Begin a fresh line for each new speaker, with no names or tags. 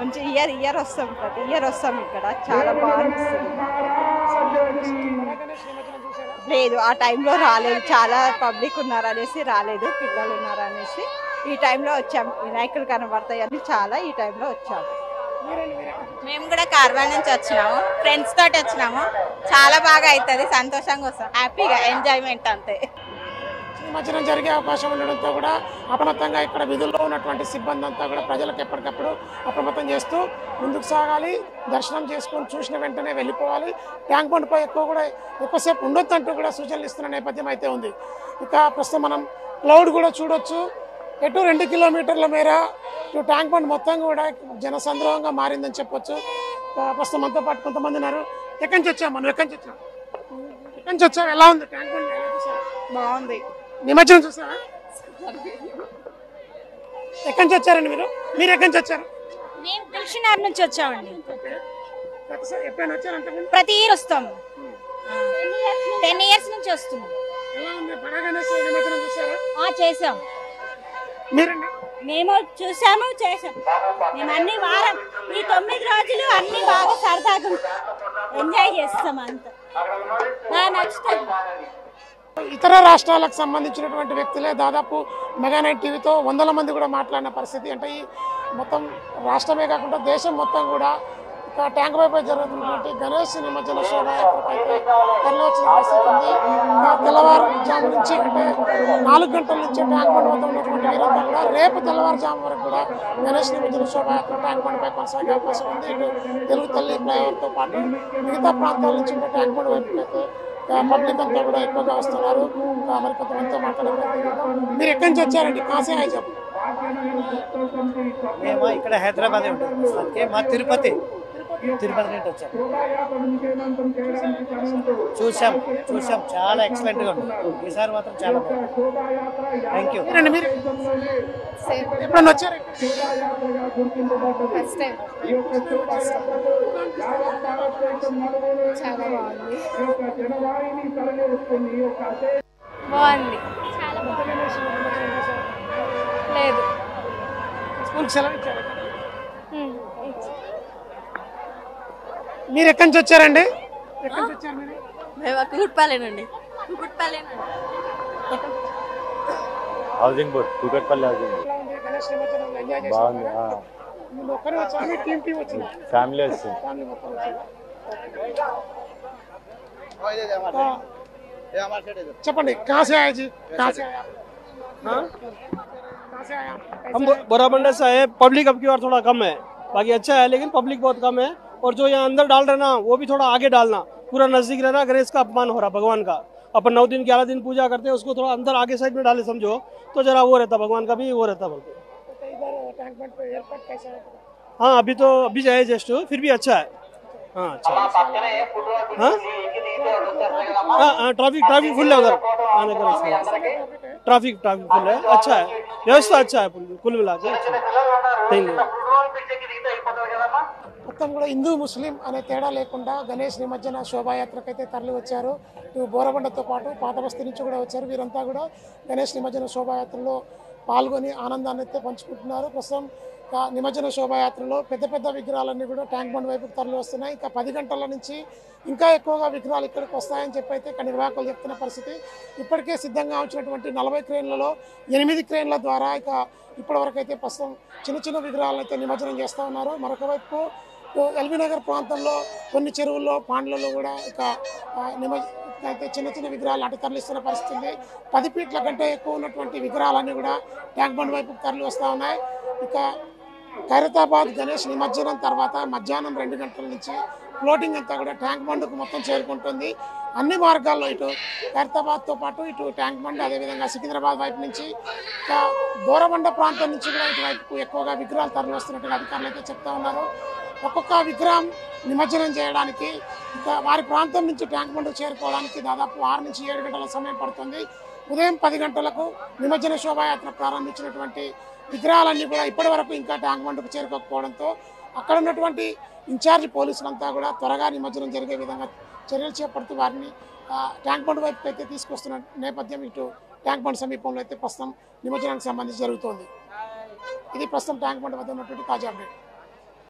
మంచి ఇయర్ వస్తాం, ప్రతి ఇయర్ వస్తాం. ఇక్కడ చాలా బాగా అనిపిస్తుంది. లేదు, ఆ టైంలో రాలేదు, చాలా పబ్లిక్ ఉన్నారు అనేసి రాలేదు, పిల్లలు ఉన్నారు అనేసి ఈ టైంలో వచ్చాం. వినాయకులు కనబడతాయి అని చాలా ఈ టైంలో వచ్చాము.
మేము కూడా కార్వాల్ నుంచి వచ్చినాము, ఫ్రెండ్స్ తోటి వచ్చినాము. చాలా బాగా అవుతుంది, సంతోషంగా వస్తాం, హ్యాపీగా ఎంజాయ్మెంట్ అంతే.
నిమజ్జనం జరిగే అవకాశం ఉండడంతో కూడా అప్రమత్తంగా ఇక్కడ విధుల్లో ఉన్నటువంటి సిబ్బంది అంతా కూడా ప్రజలకు ఎప్పటికప్పుడు అప్రమత్తం చేస్తూ ముందుకు సాగాలి. దర్శనం చేసుకొని చూసిన వెంటనే వెళ్ళిపోవాలి. ట్యాంక్ బండ్పై ఎక్కువసేపు ఉండొద్దంటూ కూడా సూచనలు ఇస్తున్న నేపథ్యం అయితే ఉంది. ఇక ప్రస్తుతం మనం క్లౌడ్ కూడా చూడొచ్చు. ఎటు 2 కిలోమీటర్ల మేర ఇటు ట్యాంక్ బండ్ మొత్తం కూడా జనసంద్రోహంగా మారిందని చెప్పొచ్చు. ప్రస్తుతం మనతో పాటు కొంతమంది ఉన్నారు. ఎక్కడి నుంచి వచ్చాం మనం? ఎక్కడి నుంచి వచ్చాం? ఎలా ఉంది ట్యాంక్ బండ్?
బాగుంది.
నిమజ్జనం చూసారా? ఎక్కడి నుంచి వచ్చారండి మీరు ఎక్కడి నుంచి వచ్చారు?
మేము దిల్షునగర్ నుంచి వచ్చామండి.
ఎప్పుడైనా వచ్చారంటే
ప్రతి ఇయర్ వస్తాము. 10 years నుంచి వస్తున్నాం.
ఎలా ఉంది బడా గణేష్ నిమజ్జనం చూసారా?
చేసాం.
మీరండి?
మేము చూసాము, చేసాం. మేము అన్ని వారం ఈ 9 రోజులు అన్ని బాగా సరదాగా ఎంజాయ్ చేస్తాం. అంతా బాగా నచ్చుతుంది.
ఇతర రాష్ట్రాలకు సంబంధించినటువంటి వ్యక్తులే దాదాపు మెగా నైట్ టీవీతో 100 మంది కూడా మాట్లాడిన పరిస్థితి. అంటే ఈ మొత్తం రాష్ట్రమే కాకుండా దేశం మొత్తం కూడా ఇక ట్యాంక్ పైపై జరుగుతున్నటువంటి గణేష్ నిమజ్జన శోభాయాత్రకు అయితే తరలి వచ్చిన పరిస్థితి ఉంది. తెల్లవారుజాము నుంచి అంటే 4 గంటల నుంచి ట్యాంక్ బండ్ వద్ద ఉన్నటువంటి వీరంతా కూడా రేపు తెల్లవారుజాము వరకు కూడా గణేష్ నిమజ్జన శోభాయాత్ర ట్యాంక్ బండ్పై కొనసాగే అవకాశం ఉంది. ఇటు తెలుగు తల్లి ఫ్లైఓవర్తో పాటు మిగతా ప్రాంతాల నుంచి కూడా ట్యాంక్ బండ్ వైపు అయితే పబ్లిక్ అంతా కూడా ఎక్కువగా వస్తున్నారు. మరి కొంతమందితో మాట్లాడే మీరు ఎక్కడి నుంచి వచ్చారండి? కాసే చెప్పు.
మేము ఇక్కడ హైదరాబాద్ ఉంటుంది, మా తిరుపతి నుంచి వచ్చాం. చూసాం చాలా ఎక్సలెంట్గా ఉంది. ఈసారి మాత్రం చాలా బాగుంది. Thank you.
మీరు ఎప్పుడన్నా వచ్చారు?
First time. చాలా బాగుంది. బాగుంది. చాలా బాగుంది. లేదు.
స్కూల్కి సెలవు ఇచ్చారు. మీరు ఎక్కడి నుంచి వచ్చారండి? ఎక్కడి నుంచి వచ్చారు మీరు?
మేము కుకుట్పల్లేనండి.
Housing board Kukatpally housing board. బాగుంది. ఫ్యామిలీ వచ్చింది.
చెప్పండి. కాసే
हम बोराबंडा से आए। पब्लिक अब की बार थोड़ा कम है, बाकी अच्छा है, लेकिन पब्लिक बहुत कम है। और जो यहाँ अंदर डाल रहे ना वो भी थोड़ा आगे डालना, पूरा नजदीक रहना। गणेश का अपमान हो रहा भगवान का। अपन 9 दिन 11 दिन पूजा करते हैं, उसको थोड़ा अंदर आगे साइड में डाले समझो तो जरा वो रहता, भगवान का भी वो रहता बोलते। हाँ अभी जाए जस्ट, फिर भी अच्छा है। हाँ अच्छा। हाँ ट्रैफिक फुल है उधर आने का रास्ता। ट्रैफिक फुल है, अच्छा है, व्यवस्था अच्छा है, कुल मिला के अच्छा है। Thank you.
మొత్తం కూడా హిందూ ముస్లిం అనే తేడా లేకుండా గణేష్ నిమజ్జన శోభాయాత్రకైతే తరలి వచ్చారు. ఇటు బోరబండతో పాటు పాత బస్తీ నుంచి కూడా వచ్చారు. వీరంతా కూడా గణేష్ నిమజ్జన శోభాయాత్రలో పాల్గొని ఆనందాన్ని అయితే పంచుకుంటున్నారు. ప్రస్తుతం నిమజ్జన శోభాయాత్రలో పెద్ద విగ్రహాలన్నీ కూడా ట్యాంక్ బండ్ వైపుకు తరలి వస్తున్నాయి. ఇంకా 10 గంటల నుంచి ఇంకా ఎక్కువగా విగ్రహాలు ఇక్కడికి వస్తాయని చెప్పి అయితే ఇక్కడ నిర్వాహకులు చెప్తున్న పరిస్థితి. ఇప్పటికే సిద్ధంగా ఉంచినటువంటి 40 క్రేన్లలో 8 క్రేన్ల ద్వారా ఇక ఇప్పటివరకు అయితే ప్రస్తుతం చిన్న విగ్రహాలను అయితే నిమజ్జనం చేస్తూ ఉన్నారు. మరొక వైపు ఎల్బీ నగర్ ప్రాంతంలో కొన్ని చెరువుల్లో పాండ్లలో కూడా ఇక అయితే చిన్న విగ్రహాలు అటు తరలిస్తున్న పరిస్థితి ఉంది. 10 ఫీట్ల కంటే ఎక్కువ ఉన్నటువంటి విగ్రహాలన్నీ కూడా ట్యాంక్ బండ్ వైపుకు తరలి వస్తూ ఉన్నాయి. ఇక ఖైరతాబాద్ గణేష్ నిమజ్జనం తర్వాత మధ్యాహ్నం 2 గంటల నుంచి ఫ్లోటింగ్ అంతా కూడా ట్యాంక్ బండ్కు మొత్తం చేరుకుంటుంది. అన్ని మార్గాల్లో ఇటు ఖైరతాబాద్తో పాటు ఇటు ట్యాంక్ బండ్, అదేవిధంగా సికింద్రాబాద్ వైపు నుంచి బోరబండ ప్రాంతం నుంచి కూడా ఇటువైపు ఎక్కువగా విగ్రహాలు తరలి వస్తున్నట్టుగా అధికారులు అయితే చెప్తా ఉన్నారు. ఒక్కొక్క విగ్రహం నిమజ్జనం చేయడానికి ఇక వారి ప్రాంతం నుంచి ట్యాంక్ బండ్కు చేరుకోవడానికి దాదాపు 6 నుంచి 7 గంటల సమయం పడుతుంది. ఉదయం 10 గంటలకు నిమజ్జన శోభాయాత్ర ప్రారంభించినటువంటి విగ్రహాలన్నీ కూడా ఇప్పటి వరకు ఇంకా ట్యాంక్ బండ్కు చేరుకోకపోవడంతో అక్కడ ఉన్నటువంటి ఇన్ఛార్జ్ పోలీసులంతా కూడా త్వరగా నిమజ్జనం జరిగే విధంగా చర్యలు చేపడుతూ వారిని ట్యాంక్ బండ్ వైపుకి అయితే తీసుకొస్తున్న నేపథ్యం ఇటు ట్యాంక్ బండ్ సమీపంలో అయితే ప్రస్తుతం నిమజ్జనానికి సంబంధించి జరుగుతోంది. ఇది ప్రస్తుతం ట్యాంక్ బండ్ వద్ద ఉన్నటువంటి తాజా అప్డేట్.